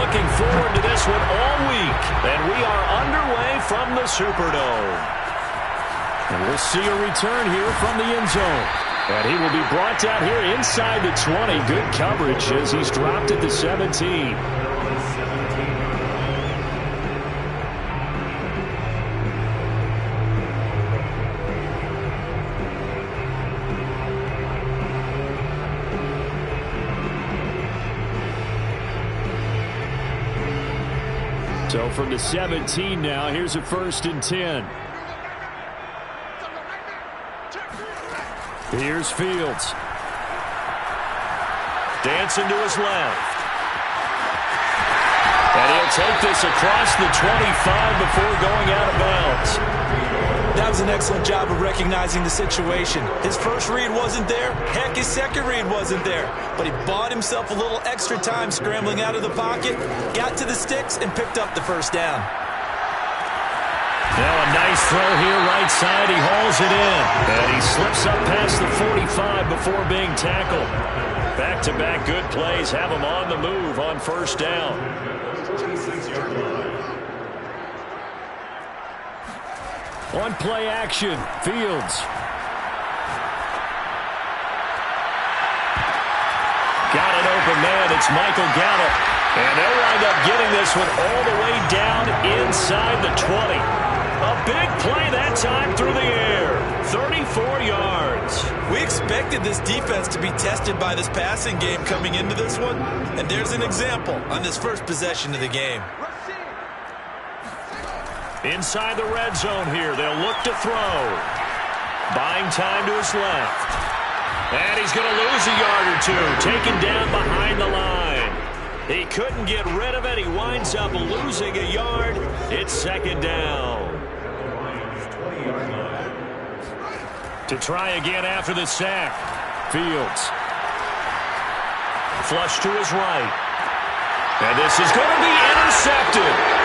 looking forward to this one all week. And we are underway from the Superdome. And we'll see a return here from the end zone. And he will be brought down here inside the 20. Good coverage as he's dropped at the 17. So from the 17 now, here's a 1st and 10. Here's Fields. Dancing to his left. And he'll take this across the 25 before going out of bounds. That was an excellent job of recognizing the situation. His first read wasn't there. Heck, his second read wasn't there. But he bought himself a little extra time scrambling out of the pocket, got to the sticks, and picked up the first down. Now a nice throw here right side. He hauls it in. And he slips up past the 45 before being tackled. Back-to-back good plays have him on the move on 1st down. On play action, Fields. Got an open man. It's Michael Gallup. And they'll wind up getting this one all the way down inside the 20. A big play that time through the air. 34 yards. We expected this defense to be tested by this passing game coming into this one. And there's an example on this first possession of the game. Inside the red zone here. They'll look to throw. Buying time to his left. And he's going to lose a yard or two. Taken down behind the line. He couldn't get rid of it. He winds up losing a yard. It's 2nd down. To try again after the sack. Fields. Flush to his right. And this is going to be intercepted.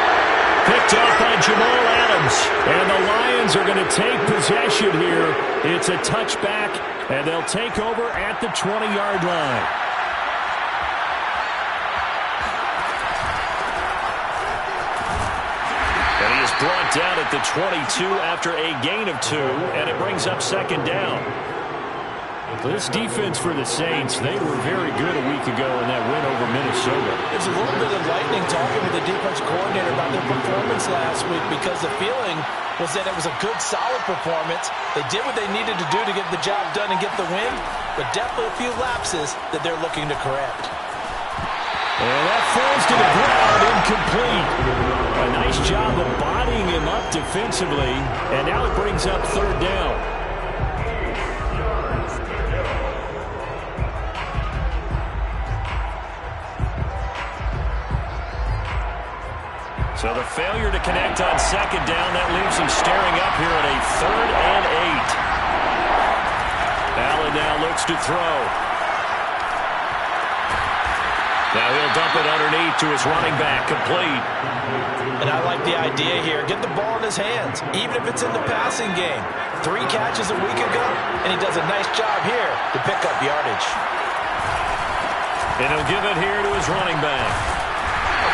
Picked up by Jamal Adams. And the Lions are going to take possession here. It's a touchback, and they'll take over at the 20-yard line. And he is brought down at the 22 after a gain of 2, and it brings up 2nd down. This defense for the Saints, they were very good a week ago in that win over Minnesota. There's a little bit of lightning talking with the defense coordinator about their performance last week because the feeling was that it was a good, solid performance. They did what they needed to do to get the job done and get the win, but definitely a few lapses that they're looking to correct. And that falls to the ground, incomplete. A nice job of bodying him up defensively, and now it brings up 3rd down. So the failure to connect on 2nd down, that leaves him staring up here at a 3rd and 8. Allen now looks to throw. Now he'll dump it underneath to his running back, complete. And I like the idea here. Get the ball in his hands, even if it's in the passing game. 3 catches a week ago, and he does a nice job here to pick up yardage. And he'll give it here to his running back.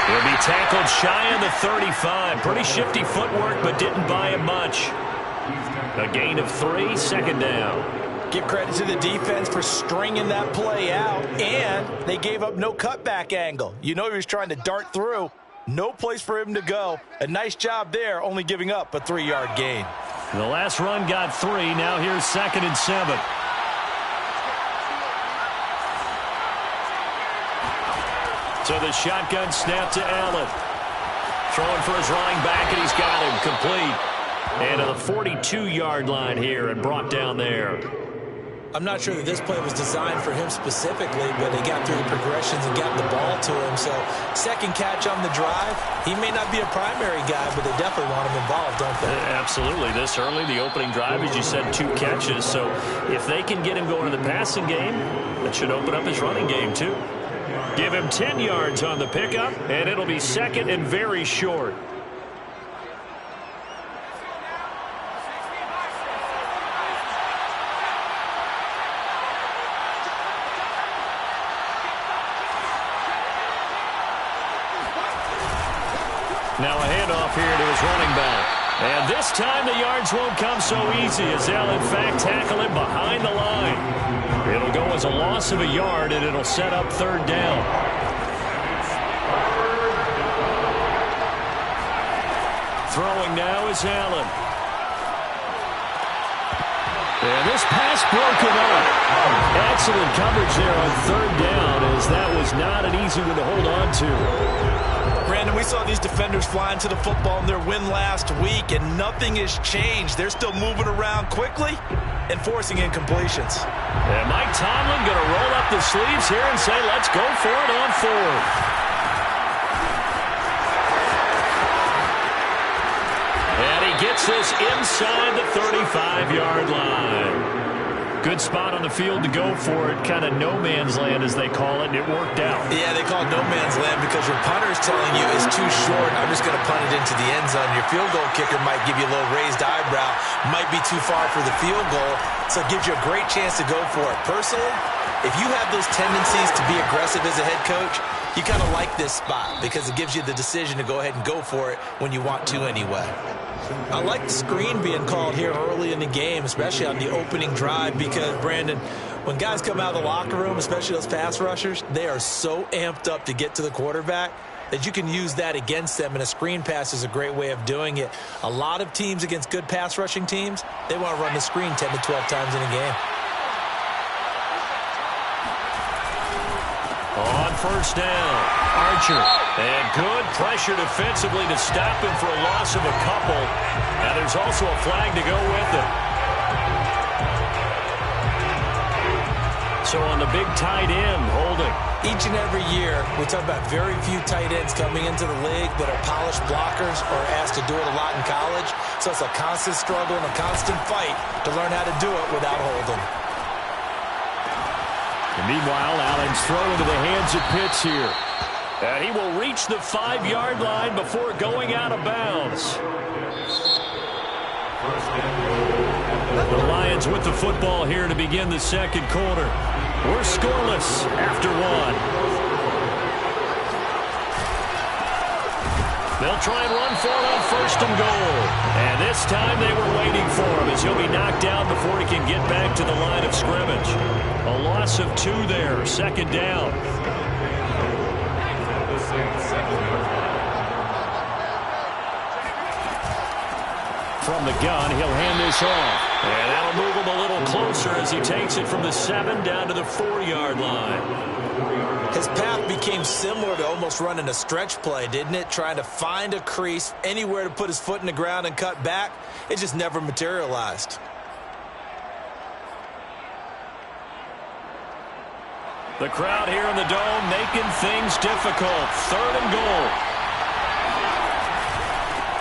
He'll be tackled shy of the 35. Pretty shifty footwork, but didn't buy him much. A gain of 3, 2nd down. Give credit to the defense for stringing that play out, and they gave up no cutback angle. You know he was trying to dart through. No place for him to go. A nice job there, only giving up a 3-yard gain. The last run got 3. Now here's 2nd and 7. So the shotgun snap to Allen. Throwing for his running back, and he's got him complete. And to the 42-yard line here and brought down there. I'm not sure that this play was designed for him specifically, but they got through the progressions and got the ball to him. So 2nd catch on the drive. He may not be a primary guy, but they definitely want him involved, don't they? Absolutely. This early, the opening drive, as you said, 2 catches. So if they can get him going in the passing game, that should open up his running game too. Give him 10 yards on the pickup, and it'll be 2nd and very short. Now a handoff here to his running back. And this time the yards won't come so easy as they'll, in fact, tackle him behind the line. It'll go as a loss of a yard, and it'll set up third down. Throwing now is Allen. And this pass broken up. Excellent coverage there on third down, as that was not an easy one to hold on to. Brandon, we saw these defenders flying to the football in their win last week, and nothing has changed. They're still moving around quickly and forcing incompletions. And Mike Tomlin going to roll up the sleeves here and say, let's go for it on fourth. And he gets this inside the 35-yard line. Good spot on the field to go for it. Kind of no man's land, as they call it, and it worked out. Yeah, they call it no man's land because your punter's telling you it's too short. I'm just going to punt it into the end zone. Your field goal kicker might give you a little raised eyebrow. Might be too far for the field goal, so it gives you a great chance to go for it. Personally, if you have those tendencies to be aggressive as a head coach, you kind of like this spot because it gives you the decision to go ahead and go for it when you want to anyway. I like the screen being called here early in the game, especially on the opening drive, because, Brandon, when guys come out of the locker room, especially those pass rushers, they are so amped up to get to the quarterback that you can use that against them, and a screen pass is a great way of doing it. A lot of teams against good pass rushing teams, they want to run the screen 10 to 12 times in a game. On first down, Archer. And good pressure defensively to stop him for a loss of a couple. And there's also a flag to go with it. So on the big tight end, holding. Each and every year, we talk about very few tight ends coming into the league that are polished blockers or asked to do it a lot in college. So it's a constant struggle and a constant fight to learn how to do it without holding. And meanwhile, Allen's throw into the hands of Pitts here. And he will reach the 5-yard line before going out of bounds. The Lions with the football here to begin the second quarter. We're scoreless after one. They'll try and run for it on first and goal. And this time they were waiting for him as he'll be knocked down before he can get back to the line of scrimmage. A loss of 2 there, second down. From the gun, he'll hand this off. And that'll move him a little closer as he takes it from the 7 down to the 4-yard line. His path became similar to almost running a stretch play, didn't it? Trying to find a crease, anywhere to put his foot in the ground and cut back. It just never materialized. The crowd here in the Dome making things difficult. Third and goal.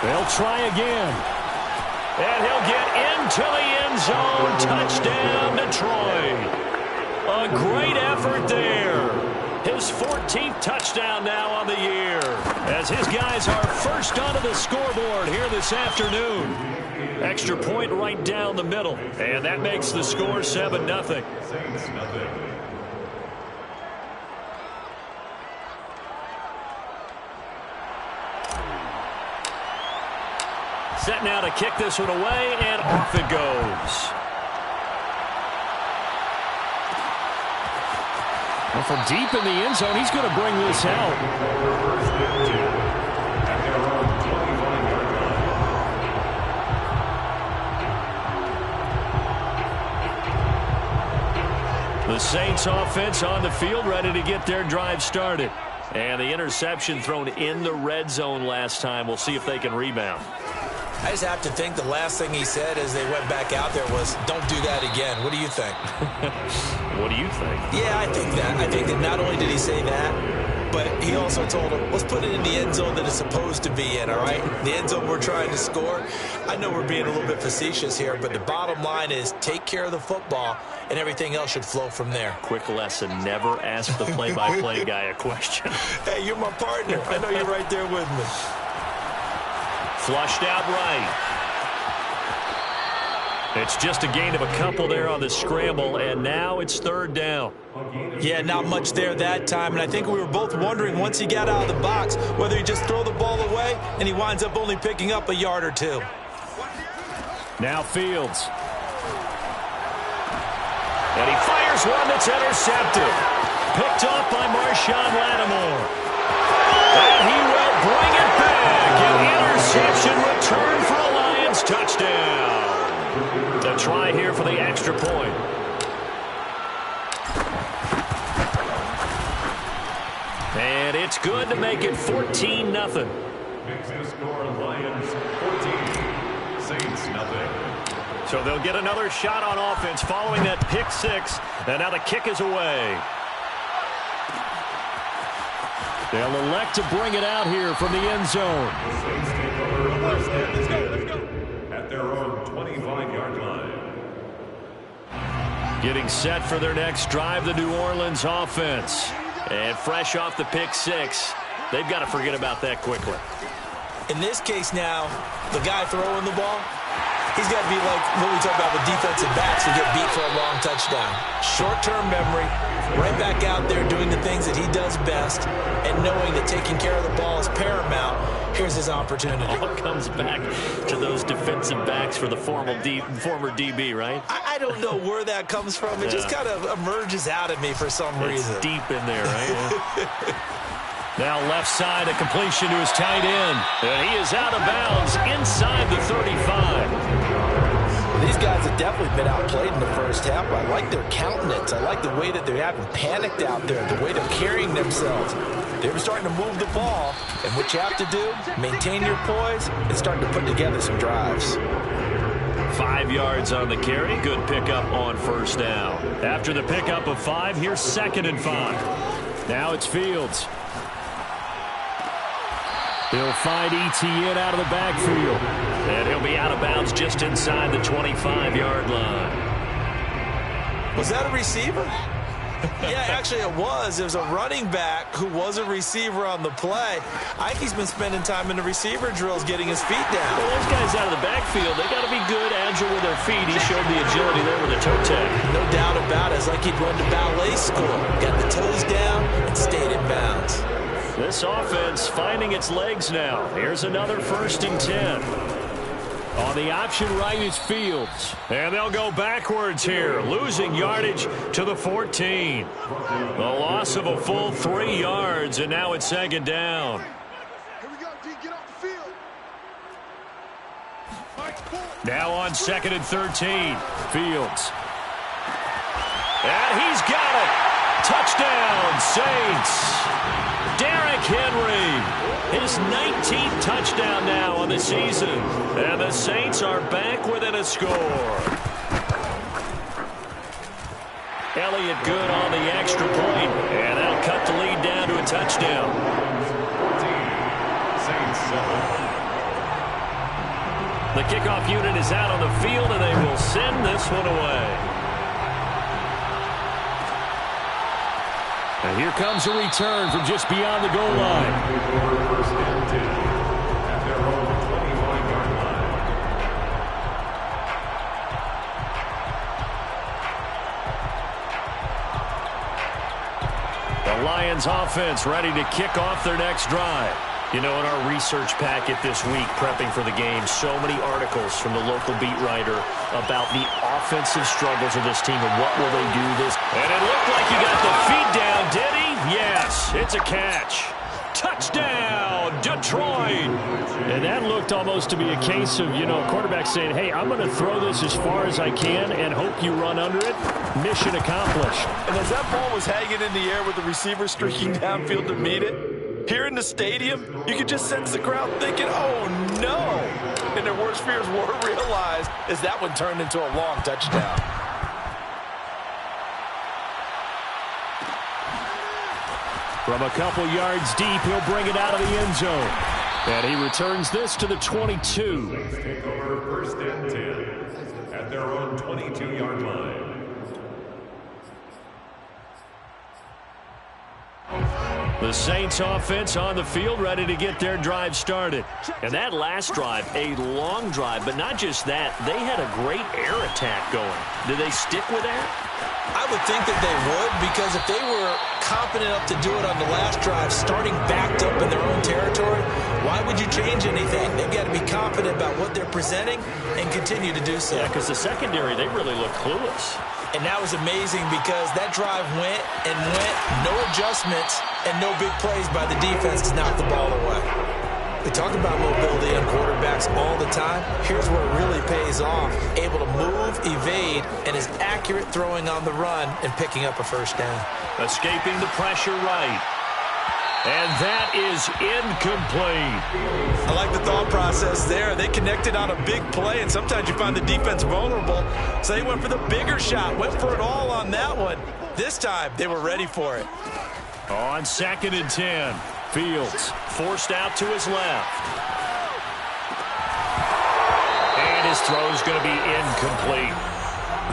They'll try again. And he'll get into the end zone. Touchdown, Detroit. A great effort there. His 14th touchdown now on the year, as his guys are first onto the scoreboard here this afternoon. Extra point right down the middle, and that makes the score 7-0. Set now to kick this one away, and off it goes. Well, from deep in the end zone, he's going to bring this out. The Saints offense on the field, ready to get their drive started. And the interception thrown in the red zone last time. We'll see if they can rebound. I just have to think the last thing he said as they went back out there was, don't do that again. What do you think? What do you think? Yeah, I think that. I think that not only did he say that, but he also told him, let's put it in the end zone that it's supposed to be in, all right? The end zone we're trying to score. I know we're being a little bit facetious here, but the bottom line is take care of the football, and everything else should flow from there. Quick lesson, never ask the play-by-play guy a question. Hey, you're my partner. I know you're right there with me. Flushed out right. It's just a gain of a couple there on the scramble, and now it's third down. Yeah, not much there that time, and I think we were both wondering once he got out of the box whether he'd just throw the ball away, and he winds up only picking up a yard or two. Now Fields. And he fires one that's intercepted. Picked off by Marshawn Lattimore. And he will bring it back. An interception return for a Lions touchdown. A try here for the extra point. And it's good to make it 14-0. Makes the score Lions 14, Saints nothing. So they'll get another shot on offense following that pick six. And now the kick is away. They'll elect to bring it out here from the end zone. The Saints take over first down. Let's go. At their own 25-yard line. Getting set for their next drive, the New Orleans offense. And fresh off the pick six, they've got to forget about that quickly. In this case now, the guy throwing the ball, he's got to be like what we talk about with defensive backs who get beat for a long touchdown. Short-term memory, right back out there doing the things that he does best, and knowing that taking care of the ball is paramount. Here's his opportunity. All comes back to those defensive backs for the former DB, right? I don't know where that comes from. It just kind of emerges out at me for some reason. It's deep in there, right? Now left side, a completion to his tight end. And he is out of bounds inside the 35. These guys have definitely been outplayed in the first half. I like their countenance. I like the way that they're having panicked out there, the way they're carrying themselves. They were starting to move the ball, and what you have to do, maintain your poise and start to put together some drives. 5 yards on the carry. Good pickup on first down. After the pickup of 5, here's 2nd and 5. Now it's Fields. He'll find ETN out of the backfield. And he'll be out of bounds just inside the 25-yard line. Was that a receiver? Yeah, actually it was. It was a running back who was a receiver on the play. I think he's been spending time in the receiver drills getting his feet down. Well, those guys out of the backfield, they got to be good, agile with their feet. He showed the agility there with a toe tag. No doubt about it. It's like he'd run to ballet school. Got the toes down and stayed in bounds. This offense finding its legs now. Here's another 1st and 10. On the option right is Fields. And they'll go backwards here, losing yardage to the 14. The loss of a full 3 yards, and now it's 2nd down. Here we go, D, get off the field. Now on 2nd and 13, Fields. And he's got it. Touchdown, Saints. Derrick Henry, his 19th touchdown now on the season. And the Saints are back within a score. Elliott good on the extra point. And that'll cut the lead down to a touchdown. Saints 7. The kickoff unit is out on the field, and they will send this one away. And here comes a return from just beyond the goal line. 1st and 10 at their own 25-yard line. The Lions offense ready to kick off their next drive. You know, in our research packet this week, prepping for the game, so many articles from the local beat writer about the offensive struggles of this team and what will they do this. And it looked like he got the feet down, did he? Yes, it's a catch. Touchdown, Detroit. And that looked almost to be a case of, you know, a quarterback saying, hey, I'm going to throw this as far as I can and hope you run under it. Mission accomplished. And as that ball was hanging in the air with the receiver streaking downfield to meet it, here in the stadium, you could just sense the crowd thinking, oh, no. And their worst fears were realized as that one turned into a long touchdown. From a couple yards deep, he'll bring it out of the end zone. And he returns this to the 22. Saints take over 1st and 10 at their own 22-yard line. The Saints offense on the field ready to get their drive started. And that last drive, a long drive, but not just that. They had a great air attack going. Do they stick with that? I would think that they would, because if they were confident enough to do it on the last drive, starting backed up in their own territory, why would you change anything? They've got to be confident about what they're presenting and continue to do so. Yeah, because the secondary, they really look clueless. And that was amazing because that drive went and went, no adjustments, and no big plays by the defense to knock the ball away. We talk about mobility on quarterbacks all the time. Here's where it really pays off. Able to move, evade, and is accurate throwing on the run and picking up a first down. Escaping the pressure right. And that is incomplete. I like the thought process there. They connected on a big play, and sometimes you find the defense vulnerable. So they went for the bigger shot, went for it all on that one. This time, they were ready for it. On 2nd and 10, Fields forced out to his left. And his throw is going to be incomplete.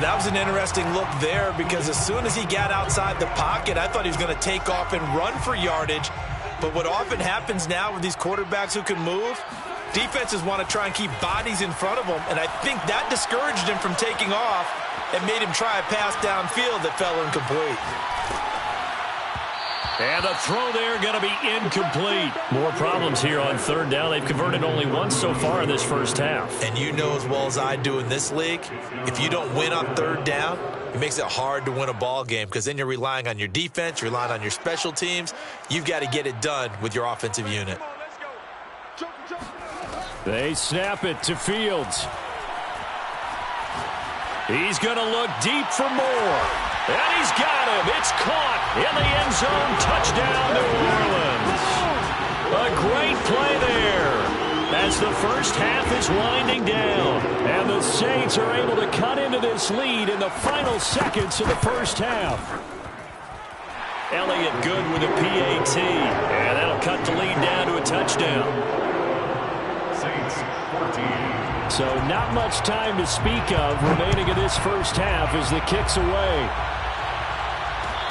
That was an interesting look there because as soon as he got outside the pocket, I thought he was going to take off and run for yardage. But what often happens now with these quarterbacks who can move, defenses want to try and keep bodies in front of them. And I think that discouraged him from taking off and made him try a pass downfield that fell incomplete. And the throw there going to be incomplete. More problems here on 3rd down. They've converted only once so far in this first half. And you know as well as I do in this league, if you don't win on 3rd down, it makes it hard to win a ball game because then you're relying on your defense, you're relying on your special teams. You've got to get it done with your offensive unit. They snap it to Fields. He's going to look deep for more. And he's got him. It's caught in the end zone. Touchdown, New Orleans. A great play there as the first half is winding down. And the Saints are able to cut into this lead in the final seconds of the first half. Elliott good with a PAT. And that'll cut the lead down to a touchdown. Saints 14. So not much time to speak of remaining in this first half as the kick's away.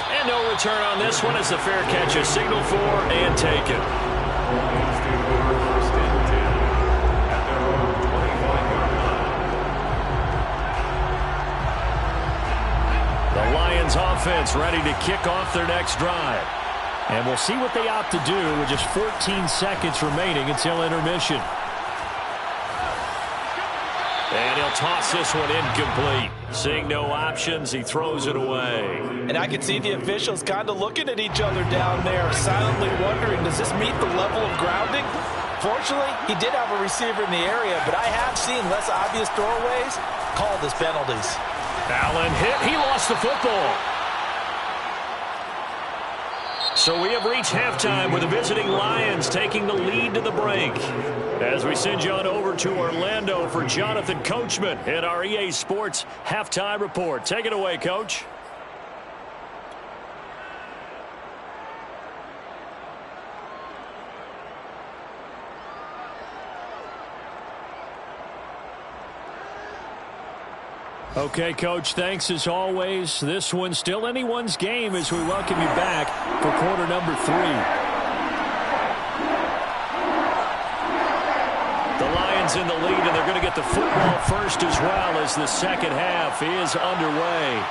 And no return on this one as the fair catch is signaled for and taken. First and 10 at their own 25-yard line. The Lions offense ready to kick off their next drive. And we'll see what they opt to do with just 14 seconds remaining until intermission. And he'll toss this one incomplete. Seeing no options, he throws it away. And I can see the officials kind of looking at each other down there, silently wondering, does this meet the level of grounding? Fortunately, he did have a receiver in the area, but I have seen less obvious throwaways called as penalties. Allen hit. He lost the football. So we have reached halftime with the visiting Lions taking the lead to the break. As we send you on over to Orlando for Jonathan Coachman in our EA Sports Halftime Report. Take it away, Coach. Okay, Coach, thanks as always. This one's still anyone's game as we welcome you back for quarter number 3. The Lions in the lead, and they're going to get the football first as well as the second half is underway.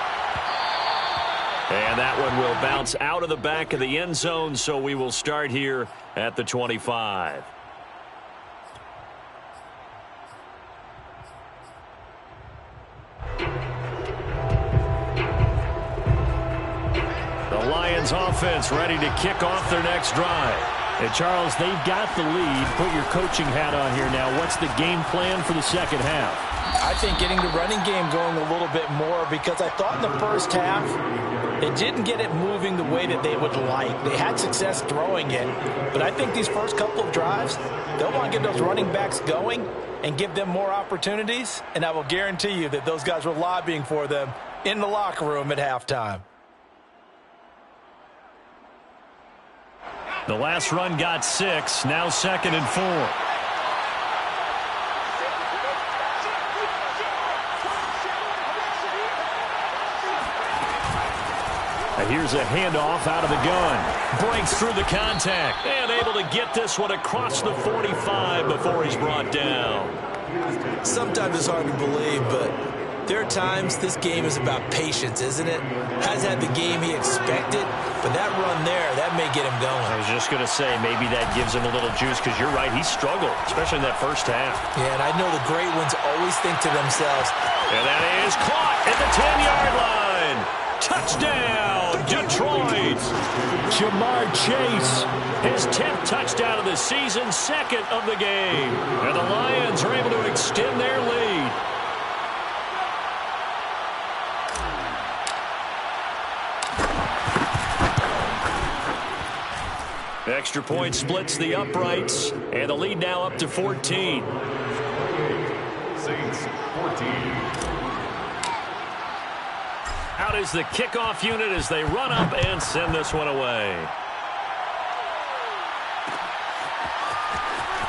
And that one will bounce out of the back of the end zone, so we will start here at the 25. Lions offense ready to kick off their next drive. And Charles, they've got the lead. Put your coaching hat on here now. What's the game plan for the second half? I think getting the running game going a little bit more because I thought in the first half they didn't get it moving the way that they would like. They had success throwing it, but I think these first couple of drives, they'll want to get those running backs going and give them more opportunities, and I will guarantee you that those guys were lobbying for them in the locker room at halftime. The last run got 6, now 2nd and 4. A Here's a handoff out of the gun. Breaks through the contact. And able to get this one across the 45 before he's brought down. Sometimes it's hard to believe, but there are times this game is about patience, isn't it? Hasn't had the game he expected, but that run there, that may get him going. I was just going to say, maybe that gives him a little juice, because you're right, he struggled, especially in that first half. Yeah, and I know the great ones always think to themselves. And that is caught at the 10-yard line. Touchdown, Detroit. Jamar Chase, his 10th touchdown of the season, second of the game. And the Lions are able to extend their lead. Extra point splits the uprights, and the lead now up to 14. Saints 14. Out is the kickoff unit as they run up and send this one away.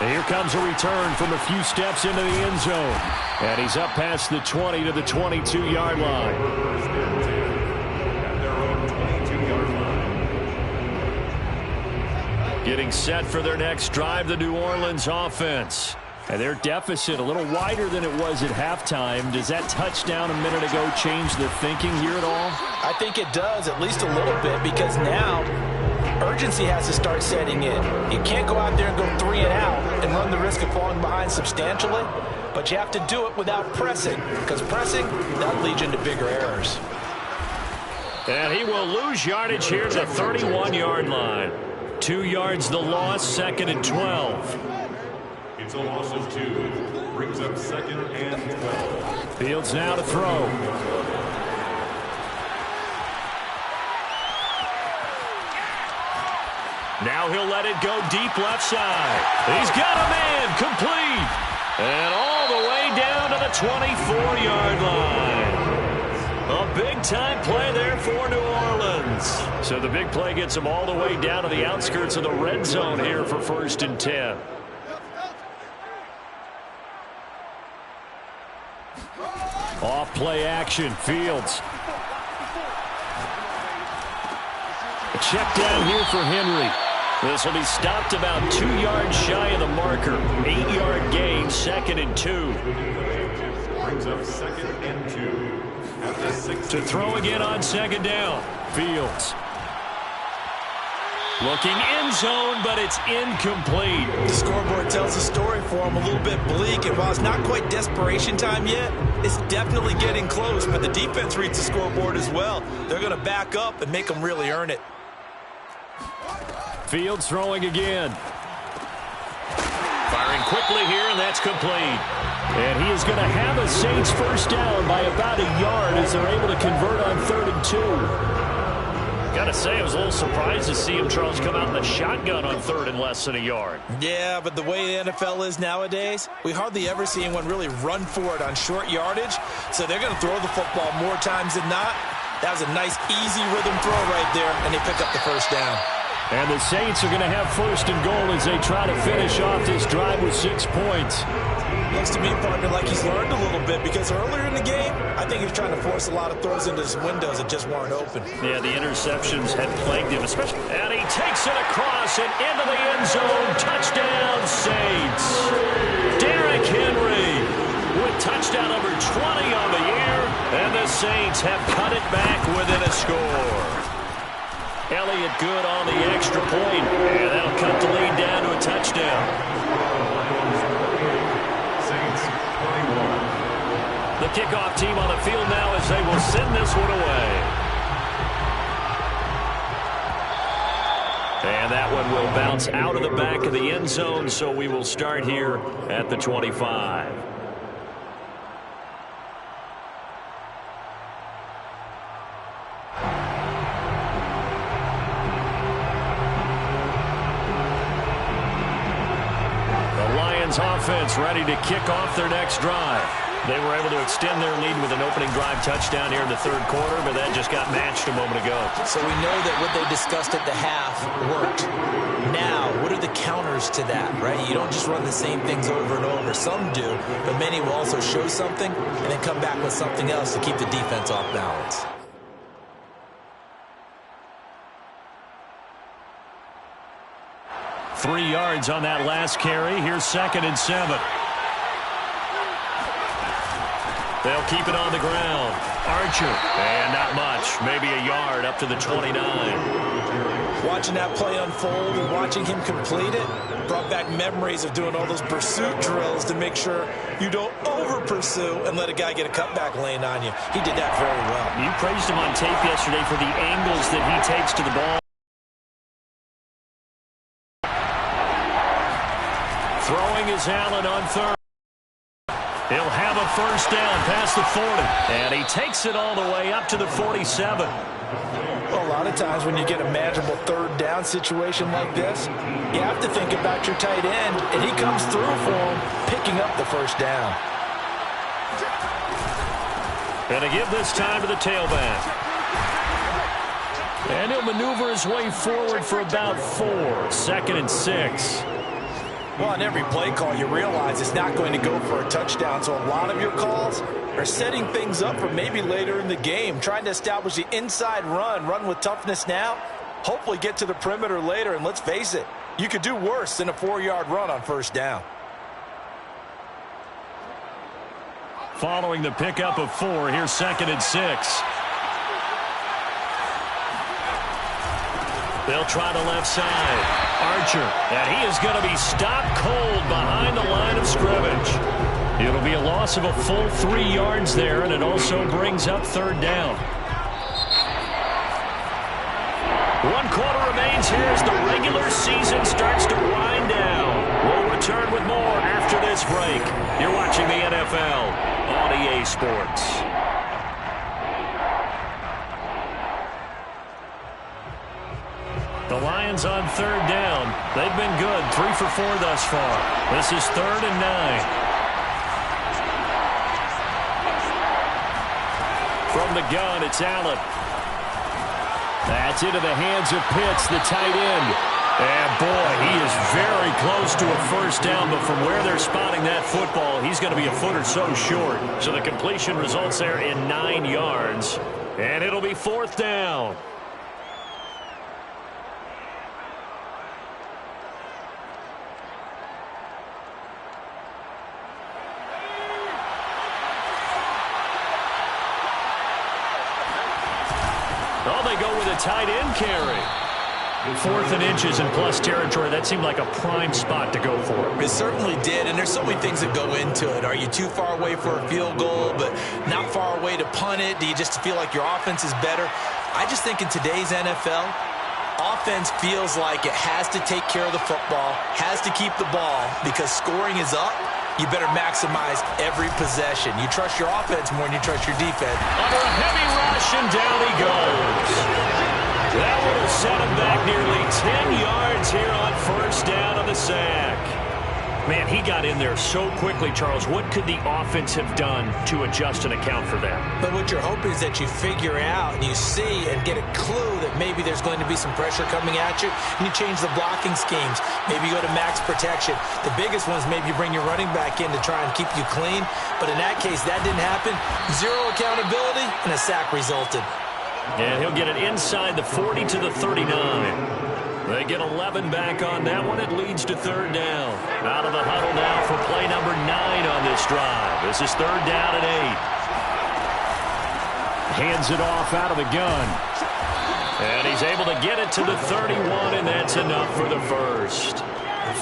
And here comes a return from a few steps into the end zone. And he's up past the 20 to the 22-yard line. First and 10 at their own 22-yard line. Getting set for their next drive, the New Orleans offense. And their deficit a little wider than it was at halftime. Does that touchdown a minute ago change the thinking here at all? I think it does, at least a little bit, because now urgency has to start setting in. You can't go out there and go 3 and out and run the risk of falling behind substantially, but you have to do it without pressing, because pressing, that leads into bigger errors. And he will lose yardage here to the 31-yard line. 2 yards the loss, second and 12. It's a loss of 2. Brings up second and 12. Fields now to throw. Now he'll let it go deep left side. He's got a man, complete. And all the way down to the 24-yard line. A big-time play there for New Orleans. So the big play gets them all the way down to the outskirts of the red zone here for first and 10. Off play action, Fields. A check down here for Henry. This will be stopped about 2 yards shy of the marker. 8-yard gain, second and 2. Brings up second and 2. At the 6. To throw again on second down. Fields. Looking end zone, but it's incomplete. The scoreboard tells the story for him, a little bit bleak, and while it's not quite desperation time yet, it's definitely getting close, but the defense reads the scoreboard as well. They're going to back up and make them really earn it. Fields throwing again. Firing quickly here, and that's complete. And he is going to have a Saints first down by about a yard as they're able to convert on 3rd and 2. Got to say, I was a little surprised to see him, Charles, come out in the shotgun on 3rd and less than a yard. Yeah, but the way the NFL is nowadays, we hardly ever see anyone really run for it on short yardage. So they're going to throw the football more times than not. That was a nice, easy rhythm throw right there, and they pick up the first down. And the Saints are going to have first and goal as they try to finish off this drive with 6 points. Looks to me, partner, like he's learned a little bit, because earlier in the game, I think he was trying to force a lot of throws into his windows that just weren't open. Yeah, the interceptions had plagued him, especially. And he takes it across and into the end zone. Touchdown, Saints. Derrick Henry with touchdown number 20 on the year. And the Saints have cut it back within a score. Elliott good on the extra point. And that'll cut the lead down to a touchdown. Saints 21. The kickoff team on the field now as they will send this one away. And that one will bounce out of the back of the end zone, so we will start here at the 25. Offense ready to kick off their next drive. They were able to extend their lead with an opening drive touchdown here in the 3rd quarter, but that just got matched a moment ago. So we know that what they discussed at the half worked. Now, what are the counters to that, right? You don't just run the same things over and over. Some do, but many will also show something and then come back with something else to keep the defense off balance. 3 yards on that last carry. Here's 2nd and 7. They'll keep it on the ground. Archer. And not much. Maybe a yard up to the 29. Watching that play unfold and watching him complete it brought back memories of doing all those pursuit drills to make sure you don't over-pursue and let a guy get a cutback lane on you. He did that very well. You praised him on tape yesterday for the angles that he takes to the ball. Throwing is Allen on 3rd. He'll have a 1st down past the 40. And he takes it all the way up to the 47. Well, a lot of times when you get a manageable 3rd down situation like this, you have to think about your tight end, and he comes through for him, picking up the 1st down. And to give this time to the tailback. And he'll maneuver his way forward for about 4. 2nd and 6. Well, on every play call, you realize it's not going to go for a touchdown, so a lot of your calls are setting things up for maybe later in the game, trying to establish the inside run with toughness now, hopefully get to the perimeter later, and let's face it, you could do worse than a 4-yard run on 1st down. Following the pickup of 4, here's 2nd and 6. They'll try the left side. Archer, and he is going to be stopped cold behind the line of scrimmage. It'll be a loss of a full 3 yards there, and it also brings up 3rd down. 1 quarter remains here as the regular season starts to wind down. We'll return with more after this break. You're watching the NFL on EA Sports. The Lions on 3rd down. They've been good, 3 for 4 thus far. This is 3rd and 9. From the gun, it's Allen. That's into the hands of Pitts, the tight end. And boy, he is very close to a 1st down, but from where they're spotting that football, he's going to be a foot or so short. So the completion results there in 9 yards. And it'll be 4th down. Oh, they go with a tight end carry. 4th and inches in plus territory. That seemed like a prime spot to go for. It certainly did, and there's so many things that go into it. Are you too far away for a field goal, but not far away to punt it? Do you just feel like your offense is better? I just think in today's NFL, offense feels like it has to take care of the football, has to keep the ball, because scoring is up. You better maximize every possession. You trust your offense more than you trust your defense. Under a heavy rush, and down he goes. That would have set him back nearly 10 yards here on 1st down on the sack. Man, he got in there so quickly, Charles. What could the offense have done to adjust and account for that? But what you're hoping is that you figure out and you see and get a clue that maybe there's going to be some pressure coming at you, and you change the blocking schemes. Maybe you go to max protection. The biggest one is maybe you bring your running back in to try and keep you clean. But in that case, that didn't happen. 0 accountability, and a sack resulted. And he'll get it inside the 40 to the 39. They get 11 back on that one. It leads to 3rd down. Out of the huddle now for play number 9 on this drive. This is 3rd down and 8. Hands it off out of the gun. And he's able to get it to the 31, and that's enough for the 1st.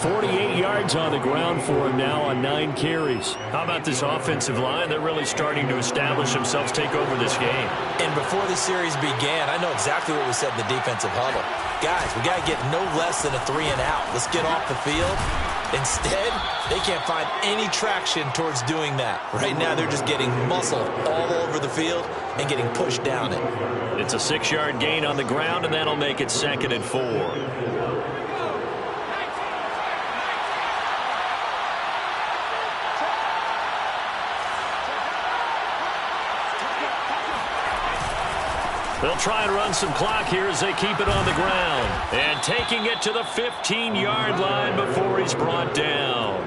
48 yards on the ground for him now on 9 carries. How about this offensive line? They're really starting to establish themselves, take over this game. And before the series began, I know exactly what we said in the defensive huddle. Guys, we got to get no less than a 3 and out. Let's get off the field. Instead, they can't find any traction towards doing that. Right now, they're just getting muscled all over the field and getting pushed down it. It's a 6-yard gain on the ground, and that'll make it 2nd and 4. They'll try and run some clock here as they keep it on the ground. And taking it to the 15-yard line before he's brought down.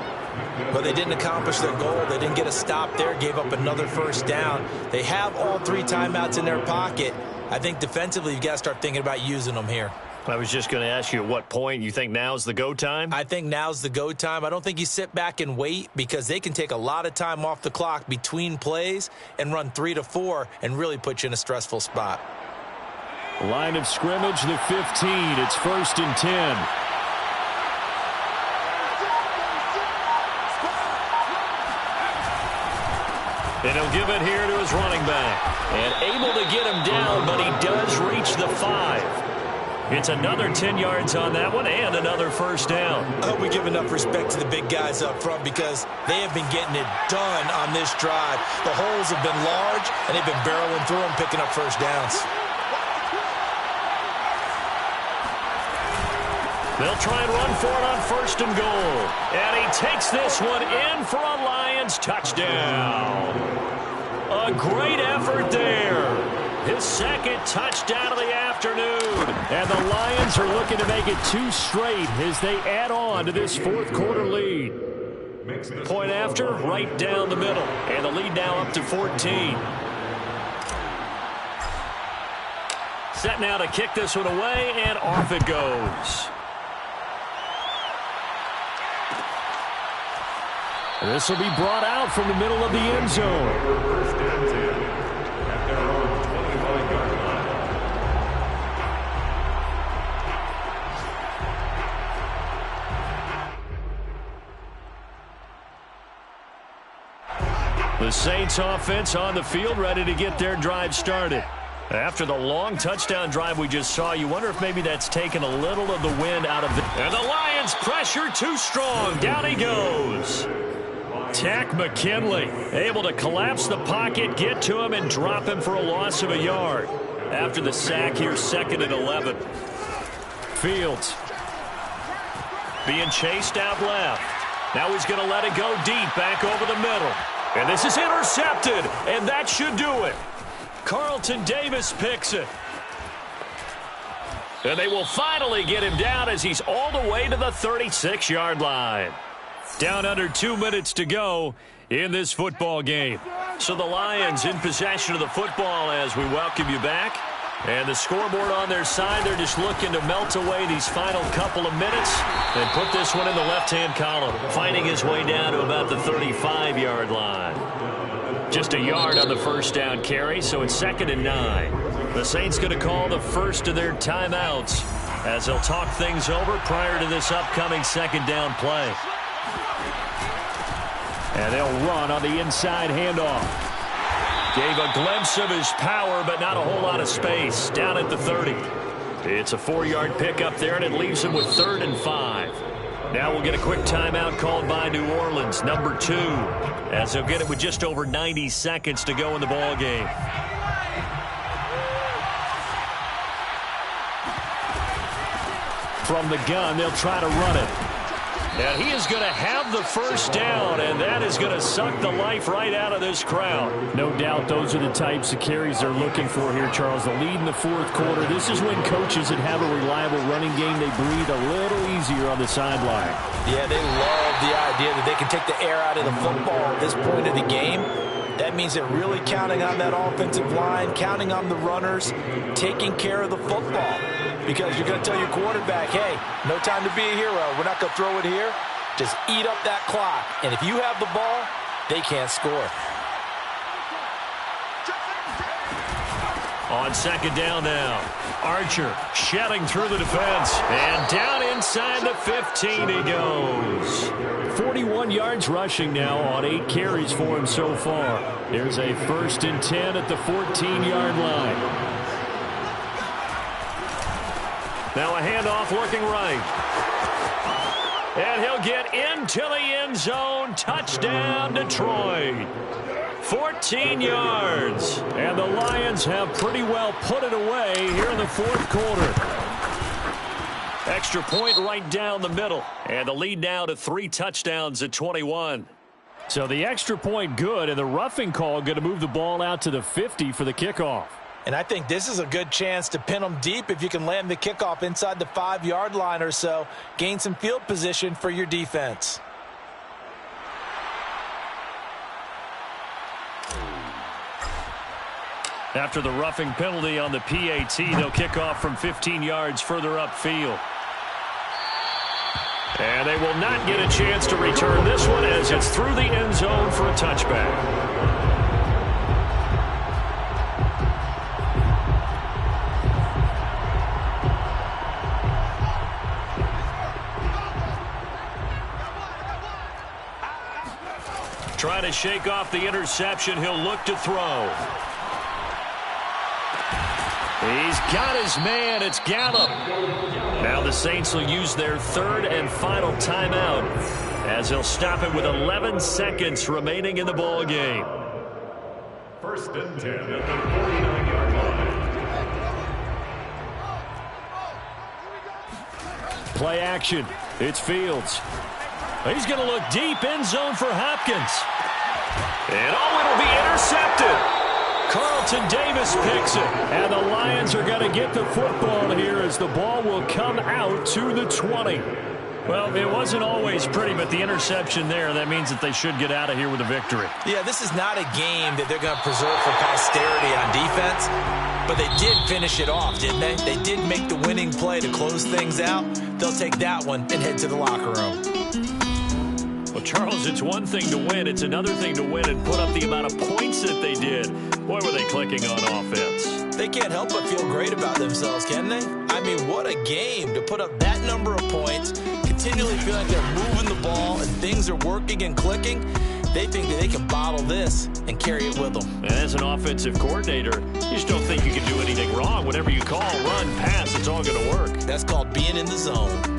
But they didn't accomplish their goal. They didn't get a stop there, gave up another 1st down. They have all 3 timeouts in their pocket. I think defensively you've got to start thinking about using them here. I was just going to ask you at what point you think now's the go time? I think now's the go time. I don't think you sit back and wait because they can take a lot of time off the clock between plays and run 3 to 4 and really put you in a stressful spot. Line of scrimmage, the 15. It's 1st and 10. And he'll give it here to his running back. And able to get him down, but he does reach the 5. It's another 10 yards on that one and another first down. I hope we give enough respect to the big guys up front because they have been getting it done on this drive. The holes have been large, and they've been barreling through them, picking up first downs. They'll try and run for it on 1st and goal. And he takes this one in for a Lions touchdown. A great effort there. His 2nd touchdown of the afternoon. And the Lions are looking to make it 2 straight as they add on to this 4th quarter lead. Point after, right down the middle. And the lead now up to 14. Set now to kick this one away, and off it goes. This will be brought out from the middle of the end zone. First and 10 at their own 25-yard line. The Saints offense on the field, ready to get their drive started. After the long touchdown drive we just saw, you wonder if maybe that's taken a little of the wind out of the... And the Lions pressure too strong. Down he goes. Tack McKinley able to collapse the pocket, get to him, and drop him for a loss of a yard. After the sack here, 2nd and 11. Fields being chased out left. Now he's going to let it go deep, back over the middle. And this is intercepted, and that should do it. Carlton Davis picks it. And they will finally get him down as he's all the way to the 36-yard line. Down under 2 minutes to go in this football game. So the Lions in possession of the football as we welcome you back. And the scoreboard on their side, they're just looking to melt away these final couple of minutes and put this one in the left-hand column, finding his way down to about the 35-yard line. Just a yard on the first down carry, so it's 2nd and 9. The Saints going to call the first of their timeouts as they'll talk things over prior to this upcoming 2nd down play. And they'll run on the inside handoff. Gave a glimpse of his power, but not a whole lot of space. Down at the 30. It's a 4-yard pickup there, and it leaves him with 3rd and 5. Now we'll get a quick timeout called by New Orleans, number 2, as they'll get it with just over 90 seconds to go in the ball game. From the gun, they'll try to run it. And he is going to have the first down, and that is going to suck the life right out of this crowd. No doubt those are the types of carries they're looking for here, Charles. The lead in the 4th quarter. This is when coaches that have a reliable running game, they breathe a little easier on the sideline. Yeah, they love the idea that they can take the air out of the football at this point of the game. That means they're really counting on that offensive line, counting on the runners, taking care of the football. Because you're going to tell your quarterback, hey, no time to be a hero. We're not going to throw it here. Just eat up that clock. And if you have the ball, they can't score. On 2nd down now, Archer shedding through the defense. And down inside the 15 he goes. 41 yards rushing now on 8 carries for him so far. There's a 1st and 10 at the 14-yard line. Now a handoff looking right. And he'll get into the end zone. Touchdown, Detroit. 14 yards. And the Lions have pretty well put it away here in the 4th quarter. Extra point right down the middle. And the lead now to 3 touchdowns at 21. So the extra point good, and the roughing call going to move the ball out to the 50 for the kickoff. And I think this is a good chance to pin them deep if you can land the kickoff inside the 5-yard line or so. Gain some field position for your defense. After the roughing penalty on the PAT, they'll kick off from 15 yards further upfield. And they will not get a chance to return this one as it's through the end zone for a touchback. Trying to shake off the interception. He'll look to throw. He's got his man. It's Gallup. Now the Saints will use their third and final timeout as they'll stop it with 11 seconds remaining in the ball game. First and 10 at the 49-yard line. Play action. It's Fields. He's going to look deep, end zone for Hopkins. And it'll be intercepted. Carlton Davis picks it. And the Lions are going to get the football here as the ball will come out to the 20. Well, it wasn't always pretty, but the interception there, that means that they should get out of here with a victory. Yeah, this is not a game that they're going to preserve for posterity on defense, but they did finish it off, didn't they? They did make the winning play to close things out. They'll take that one and head to the locker room. Well, Charles, it's one thing to win. It's another thing to win and put up the amount of points that they did. Boy, were they clicking on offense. They can't help but feel great about themselves, can they? I mean, what a game to put up that number of points, continually feel like they're moving the ball and things are working and clicking. They think that they can bottle this and carry it with them. And as an offensive coordinator, you just don't think you can do anything wrong. Whatever you call, run, pass, it's all going to work. That's called being in the zone.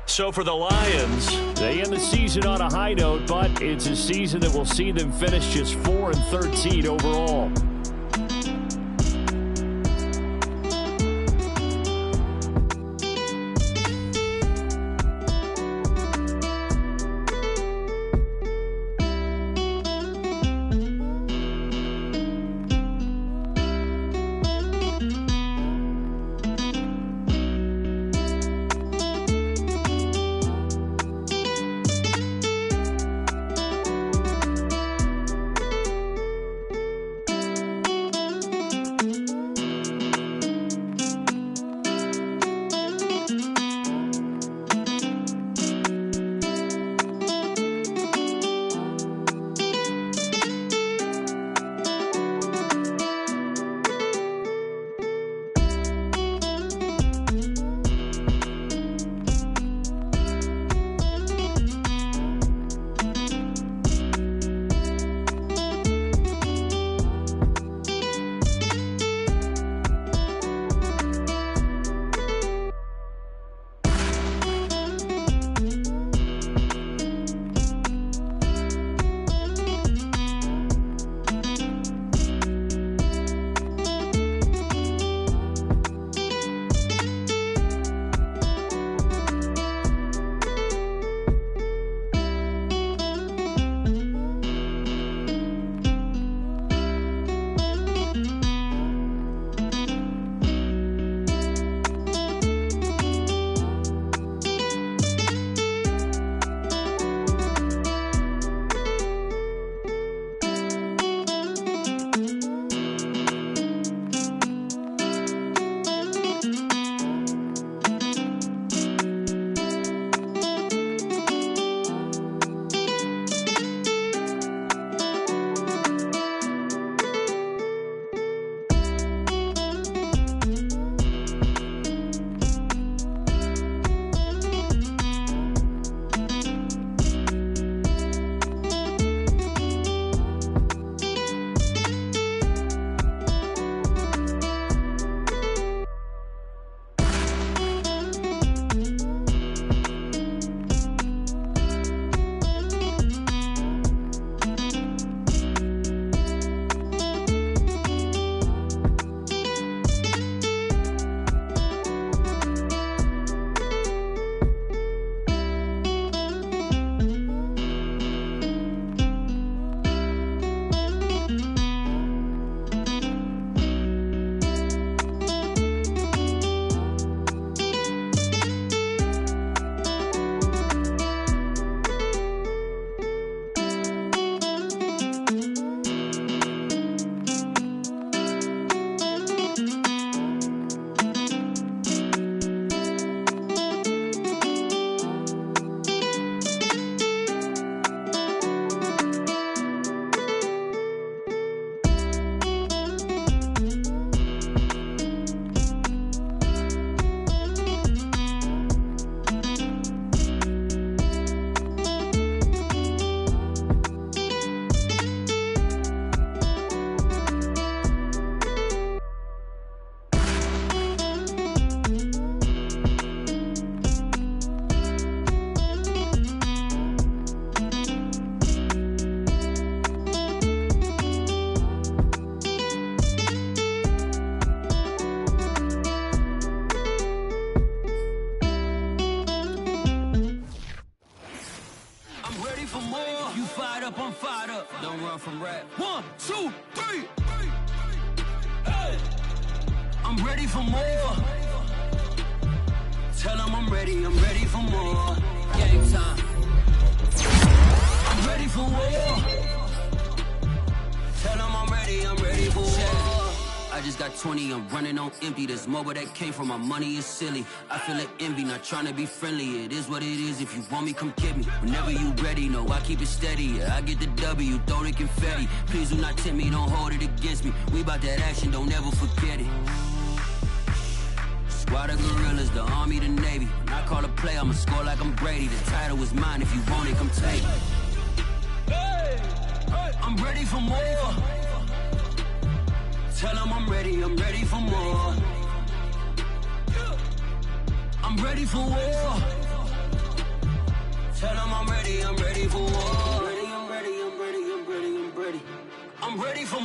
So for the Lions, they end the season on a high note, but it's a season that will see them finish just 4-13 overall. up, I'm fired up. Don't run from rap. 1, 2, 3. Hey. I'm ready for more. Tell them I'm ready for more. Game time. I'm ready for war. Tell them I'm ready for war. I just got 20, I'm running on empty. This mobile that came from my money is silly. I feel it envy, not trying to be friendly. It is what it is, if you want me, come get me. Whenever you ready, no, I keep it steady. Yeah, I get the W, throw the confetti. Please do not tempt me, don't hold it against me. We bout that action, don't ever forget it. Squad of gorillas, the army, the navy. When I call a play, I'ma score like I'm Brady. The title is mine, if you want it, come take it. I'm ready for more. Tell them I'm ready for more. I'm ready for war. Tell them I'm ready for war. I'm ready for more.